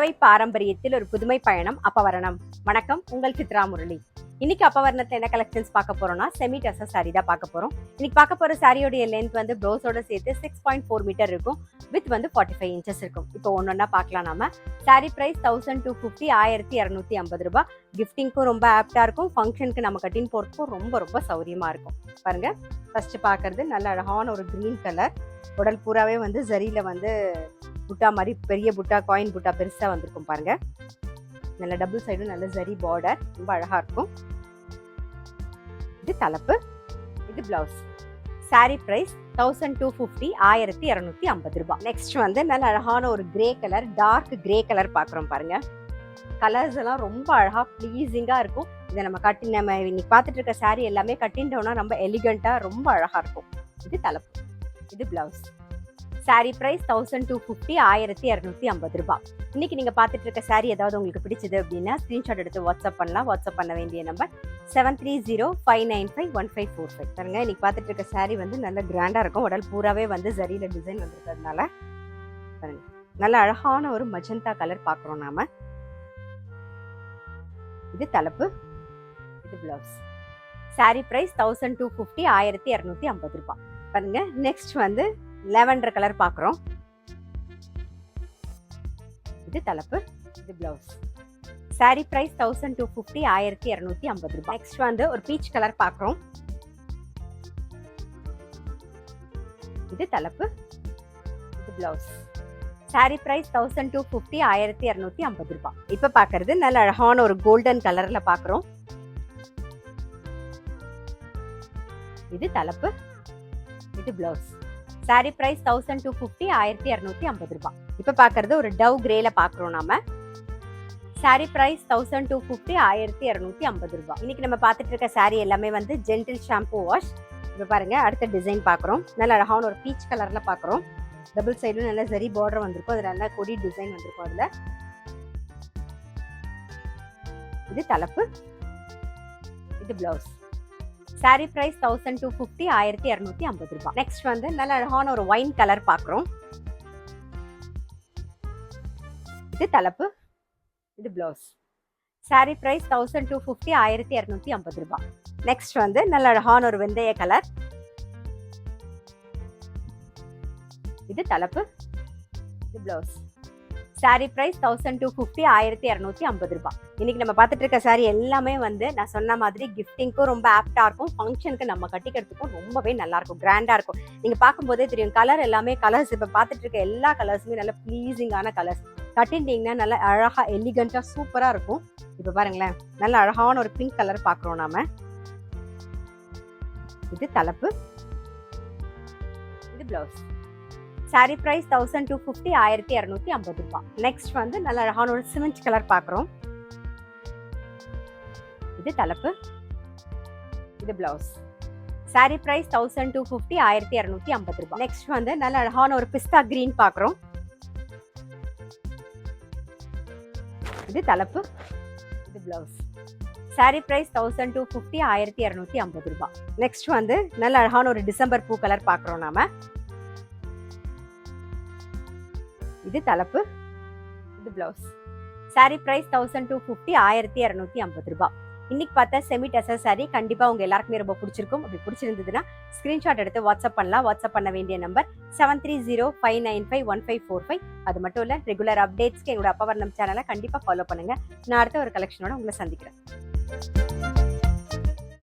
புடவை பாரம்பரியத்தில் ஒரு புதுமை பயணம் அப்பவரணம். வணக்கம், உங்கள் சித்ரா முரளி. இன்னைக்கு அப்பவரணத்துல என்ன கலெக்ஷன்ஸ் பார்க்க போறோம்னா செமி டசர் சாரி தான் பார்க்க போறோம். இன்னைக்கு பார்க்க போற சாரியோடைய லென்த் வந்து ப்ளவுஸோட சேர்த்து 6.4 மீட்டர் இருக்கும். வித் வந்து 45 இன்ச்சஸ் இருக்கும். இப்போ ஒன்னொன்னா பார்க்கலாம். நாம சாரி பிரைஸ் 1250, 1250 ரூபாய். கிஃப்டிங்க்கும் ரொம்ப ஆப்டா இருக்கும். ஃபங்க்ஷனுக்கு நம்ம கட்டின் போறதுக்கும் ரொம்ப ரொம்ப சௌரியமா இருக்கும். பாருங்க, ஃபர்ஸ்ட் பாக்குறது நல்ல அழகான ஒரு கிரீன் கலர். உடல் பூராவே வந்து ஜரியில வந்து புட்டா மாதிரி பெரிய புட்டா, காயின் புட்டா பெருசா வந்திருக்கும். பாருங்க, நல்ல டபுள் சைடும் நல்ல ஜரி பார்டர், ரொம்ப அழகா இருக்கும். இது தலைப்பு, இது பிளவுஸ். சாரி பிரைஸ் 1250, 1250 ரூபாய். நெக்ஸ்ட் வந்து நல்ல அழகான ஒரு grey colour, dark grey colour பாக்குறோம். பாருங்க, கலர்ஸ் எல்லாம் ரொம்ப அழகா ப்ளீசிங்கா இருக்கும். இதை நம்ம நம்ம இன்னைக்கு பார்த்துட்டு இருக்க சாரி எல்லாமே கட்டின்டோம்னா ரொம்ப எலிகண்டா ரொம்ப அழகா இருக்கும். இது தலைப்பு, இது பிளவுஸ். சாரி பிரைஸ் 1250, 1250 ரூபாய். இன்னைக்கு நீங்க பார்த்துட்டு இருக்க சாரி ஏதாவது உங்களுக்கு பிடிச்சது அப்படின்னா ஸ்கிரீன்ஷாட் எடுத்து வாட்ஸ்அப் பண்ணலாம். வாட்ஸ்அப் பண்ண வேண்டிய நம்பர் 7305951545. பாருங்க, இன்னைக்கு பார்த்துட்டு இருக்க சாரி வந்து நல்ல கிராண்டா இருக்கும். உடல் பூராவே வந்து ஜரியில டிசைன் வந்திருக்கிறதுனால பாருங்க, நல்ல அழகான ஒரு மஜந்தா கலர் பாக்குறோம் நாம. இது தலைப்பு, இது பிளவுஸ். சாரி பிரைஸ் 1250, 1250 ரூபாய். பாருங்க, நெக்ஸ்ட் வந்து லாவெண்டர் கலர் பாக்குறோம். இது தலைப்பு, இது பிளவுஸ். சாரி பிரைஸ் 1250, 1250 ரூபாய். நெக்ஸ்ட் வந்து ஒரு பீச் கலர் பாக்குறோம். இது தலைப்பு, இது பிளவுஸ். சாரி பிரைஸ் 1250, 1250 ரூபாய். இப்ப பாக்குறது நல்ல அழகான ஒரு கோல்டன் கலர்ல பாக்குறோம். இது தலைப்பு, இது பிளவுஸ். சாரி பிரைஸ் 1250, 1250 ரூபாய். இப்ப பாக்குறது ஒரு டவ் கிரேல பாக்குறோம் நாம. சாரி பிரைஸ் 1250, 1250 ரூபாய். இன்னைக்கு நம்ம பார்த்துட்டு இருக்க சாரி எல்லாமே வந்து ஜென்டில் ஷாம்பு வாஷ். இப்ப பாருங்க, அடுத்த டிசைன் பாக்குறோம். நல்ல அழகான ஒரு பீச் கலர்ல பாக்குறோம். டபுள் சைடும் நல்ல ஜரி பார்டர் வந்திருக்கும். அதுல நல்ல கொடி டிசைன் வந்திருக்கும். அதுல இது தலைப்பு, இது பிளவுஸ். சாரி பிரைஸ் 1250, 1250 ரூபாய். நெக்ஸ்ட் வந்து நல்ல அழகான ஒரு ஒயின் கலர் பாக்குறோம். இது தலைப்பு, இது பிளவுஸ். சாரி பிரைஸ் 1250, 1250 ரூபாய். நெக்ஸ்ட் வந்து நல்ல அழகான ஒரு வெந்தய கலர். இது தலைப்பு, இது பிளவுஸ். சாரி பிரைஸ் 1250, 1250 ரூபாய். இன்னைக்கு நம்ம பார்த்துட்டு இருக்க சாரி எல்லாமே வந்து நான் சொன்ன மாதிரி கிஃப்டிங்க்கும் ரொம்ப ஆப்டா இருக்கும். ஃபங்க்ஷனுக்கு நம்ம கட்டிக்கிறதுக்கும் ரொம்பவே நல்லா இருக்கும், கிராண்டா இருக்கும். நீங்க பார்க்கும்போதே தெரியும், கலர் எல்லாமே கலர்ஸ் இப்ப பார்த்துட்டு இருக்க எல்லா கலர்ஸுமே நல்ல ப்ளீசிங்கான கலர்ஸ். கட்டிட்டீங்கன்னா நல்ல அழகா எலிகண்டா சூப்பரா இருக்கும். இப்ப பாருங்களேன், நல்ல அழகான ஒரு பிங்க் கலர் பாக்குறோம் நாம. இது தலைப்பு, இது பிளவுஸ். சாரி பிரைஸ் 1250, 1250 ரூபாய். நெக்ஸ்ட் வந்து நல்ல அழகான ஒரு சிமெண்ட் கலர் பாக்குறோம். இது தலைப்பு, இது பிளவுஸ். சாரி பிரைஸ் 1250, 1250 ரூபாய். நெக்ஸ்ட் வந்து நல்ல அழகான ஒரு பிஸ்தா கிரீன் பாக்குறோம். இது தலைப்பு, இது பிளவுஸ். சாரி பிரைஸ் 1250, 1250 ரூபாய். நெக்ஸ்ட் வந்து நல்ல அழகான ஒரு டிசம்பர் பூ கலர் பாக்குறோம் நாம. இது தலைப்பு, இது பிளவுஸ். சாரி பிரைஸ் 1250, 1250 ரூபாய். இன்னைக்கு பார்த்தா செமி டசர் சாரி கண்டிப்பா உங்க எல்லாருக்குமே ரொம்ப பிடிச்சிருக்கும். அப்படி பிடிச்சிருந்ததுன்னா ஸ்கிரீன்ஷாட் எடுத்து வாட்ஸ்அப் பண்ணலாம். வாட்ஸ்அப் பண்ண வேண்டிய நம்பர் 7305951545. அது மட்டும் இல்ல, ரெகுலர் அப்டேட்ஸ்க்கு எங்களோட அப்பவரணம் சேனலை கண்டிப்பா ஃபாலோ பண்ணுங்க. நான் அடுத்த ஒரு கலெக்ஷனோட உங்களை சந்திக்கிறேன்.